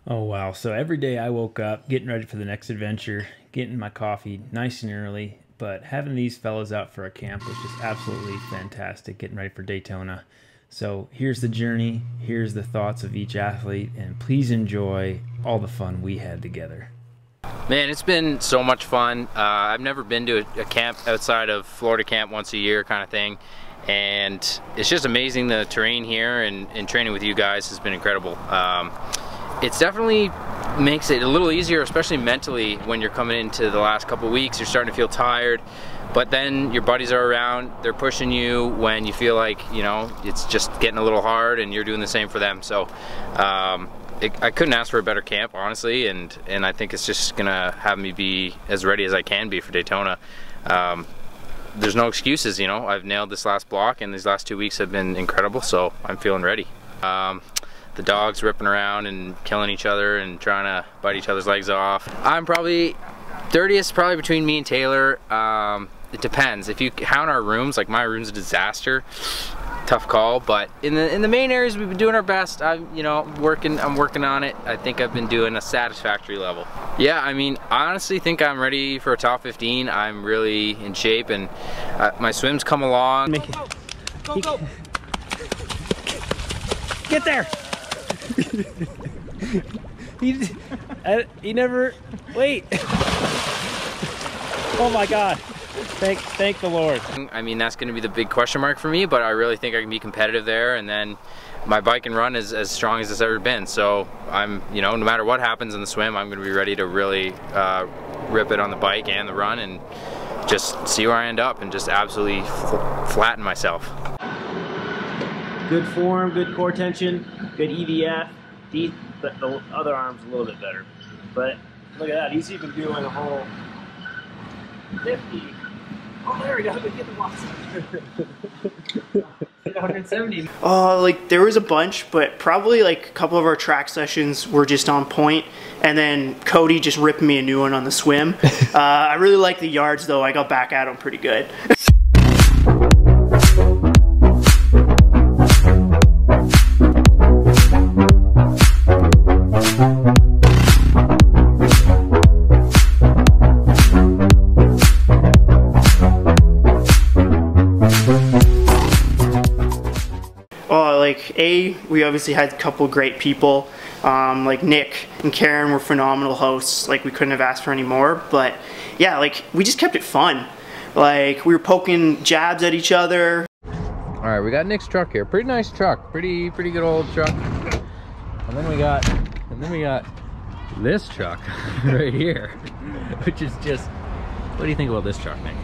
Oh, wow. So every day I woke up getting ready for the next adventure, getting my coffee nice and early. But having these fellows out for a camp was just absolutely fantastic, getting ready for Daytona. So here's the journey, here's the thoughts of each athlete, and please enjoy all the fun we had together. Man, it's been so much fun. I've never been to a camp outside of Florida camp once a year kind of thing. And it's just amazing. The terrain here and training with you guys has been incredible. It's definitely makes it a little easier, especially mentally, when you're coming into the last couple of weeks. You're starting to feel tired, but then your buddies are around, they're pushing you when you feel like, you know, it's just getting a little hard, and you're doing the same for them. So I couldn't ask for a better camp, honestly, and I think it's just gonna have me be as ready as I can be for Daytona. There's no excuses, you know. I've nailed this last block, and these last 2 weeks have been incredible, so I'm feeling ready. The dogs ripping around and killing each other and trying to bite each other's legs off. I'm probably 30th, probably between me and Taylor. It depends. If you count our rooms, like my room's a disaster. Tough call, but in the main areas we've been doing our best. I'm working on it. I think I've been doing a satisfactory level. Yeah, I mean, I honestly think I'm ready for a top 15. I'm really in shape, and my swims come along. Go, go. Get there! he never, wait. Oh my God. Thank the Lord. I mean, that's going to be the big question mark for me, but I really think I can be competitive there, and then my bike and run is as strong as it's ever been. So I'm, no matter what happens in the swim, I'm going to be ready to really rip it on the bike and the run, and just see where I end up and just absolutely flatten myself. Good form, good core tension, good EVF. But the other arm's a little bit better. But look at that, he's even doing a whole 50. Oh, there we go. Get the box. 170. Like there was a bunch, but probably like a couple of our track sessions were just on point, and then Cody just ripped me a new one on the swim. I really like the yards though. I got back at him pretty good. We obviously had a couple great people, like Nick and Karen were phenomenal hosts. Like, we couldn't have asked for any more. But yeah, like, we just kept it fun. Like, we were poking jabs at each other. All right, we got Nick's truck here. Pretty nice truck, pretty good old truck. And then we got this truck right here, which is just. What do you think about this truck, Nick?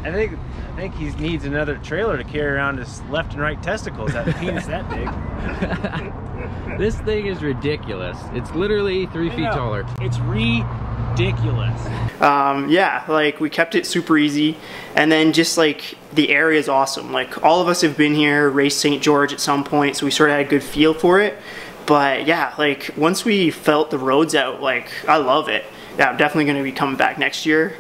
I think he needs another trailer to carry around his left and right testicles. That penis that big. This thing is ridiculous. It's literally 3 feet taller. It's ridiculous. Yeah, like we kept it super easy, and then just like the area is awesome. Like all of us have been here, raced St. George at some point, so we sort of had a good feel for it. But yeah, like once we felt the roads out, like I love it. Yeah, I'm definitely going to be coming back next year.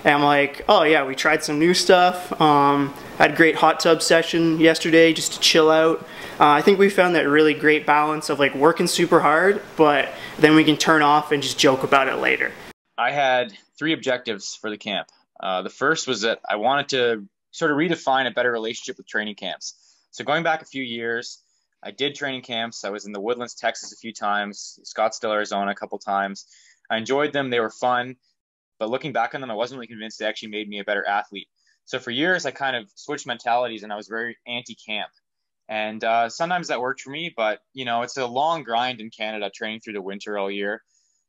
And I'm like, oh yeah, we tried some new stuff. Had a great hot tub session yesterday just to chill out. I think we found that really great balance of like working super hard, but then we can turn off and just joke about it later. I had 3 objectives for the camp. The first was that I wanted to sort of redefine a better relationship with training camps. So going back a few years, I did training camps. I was in the Woodlands, Texas a few times, Scottsdale, Arizona a couple times. I enjoyed them. They were fun. But looking back on them, I wasn't really convinced they actually made me a better athlete. So for years, I kind of switched mentalities, and I was very anti-camp. And sometimes that worked for me, but, it's a long grind in Canada, training through the winter all year.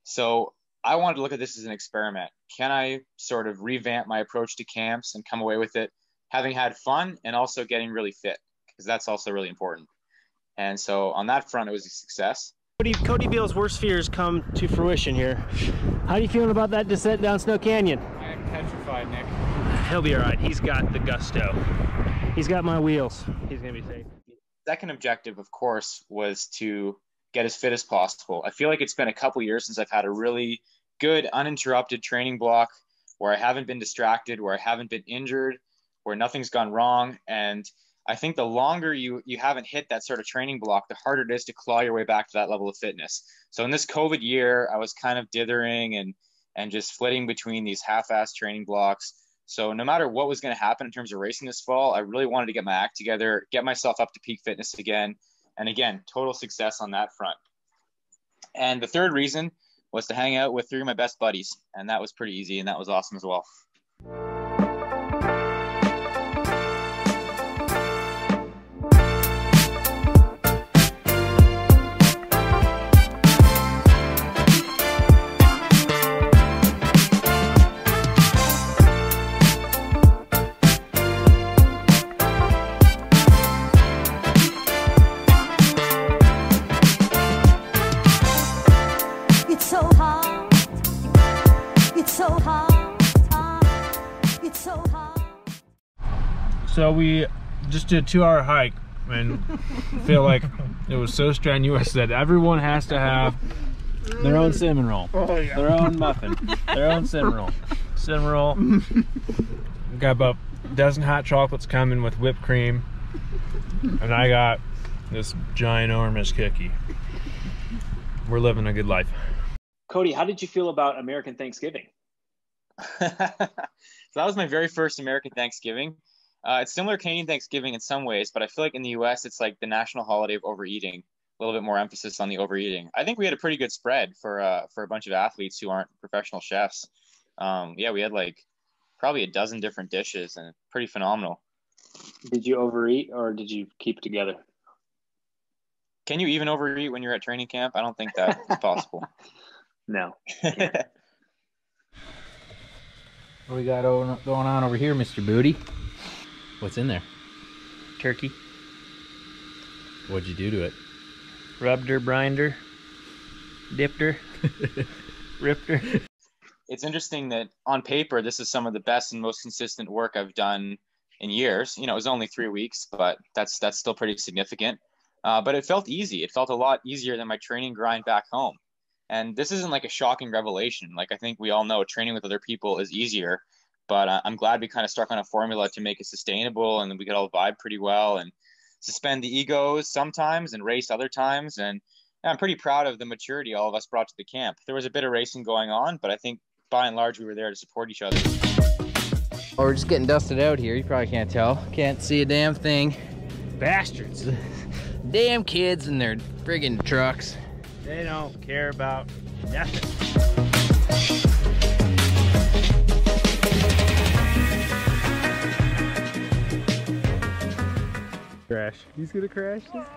So I wanted to look at this as an experiment. Can I sort of revamp my approach to camps and come away with it having had fun and also getting really fit? Because that's also really important. And so on that front, it was a success. Cody Beals' worst fears come to fruition here. How are you feeling about that descent down Snow Canyon? I'm petrified, Nick. He'll be all right. He's got the gusto. He's got my wheels. He's going to be safe. Second objective, of course, was to get as fit as possible. I feel like it's been a couple years since I've had a really good, uninterrupted training block where I haven't been distracted, where I haven't been injured, where nothing's gone wrong. And I think the longer you haven't hit that sort of training block, the harder it is to claw your way back to that level of fitness. So in this COVID year, I was kind of dithering and just flitting between these half-assed training blocks. So no matter what was going to happen in terms of racing this fall, I really wanted to get my act together, get myself up to peak fitness again. And again, total success on that front. And the third reason was to hang out with 3 of my best buddies. And that was pretty easy, and that was awesome as well. So we just did a 2-hour hike and feel like it was so strenuous that everyone has to have their own cinnamon roll, their own muffin, their own cinnamon roll. Cinnamon roll. We've got about a dozen hot chocolates coming with whipped cream, and I got this giant enormous cookie. We're living a good life. Cody, how did you feel about American Thanksgiving? So that was my very first American Thanksgiving. It's similar to Canadian Thanksgiving in some ways, but I feel like in the US, it's like the national holiday of overeating. A little bit more emphasis on the overeating. I think we had a pretty good spread for a bunch of athletes who aren't professional chefs. Yeah, we had like probably a dozen different dishes, and pretty phenomenal. Did you overeat or did you keep it together? Can you even overeat when you're at training camp? I don't think that's possible. No. What do we got going on over here, Mr. Booty? What's in there? Turkey. What'd you do to it? Rubbed her, brined her, dipped her, ripped her. It's interesting that on paper, this is some of the best and most consistent work I've done in years. You know, it was only 3 weeks, but that's still pretty significant. But it felt easy. It felt a lot easier than my training grind back home. And this isn't like a shocking revelation. Like, I think we all know training with other people is easier, but I'm glad we kind of stuck on a formula to make it sustainable, and we could all vibe pretty well and suspend the egos sometimes and race other times. And I'm pretty proud of the maturity all of us brought to the camp. There was a bit of racing going on, but I think by and large, we were there to support each other. Oh, we're just getting dusted out here. You probably can't tell. Can't see a damn thing. Bastards. Damn kids in their friggin' trucks. They don't care about nothing. Crash. He's gonna crash this?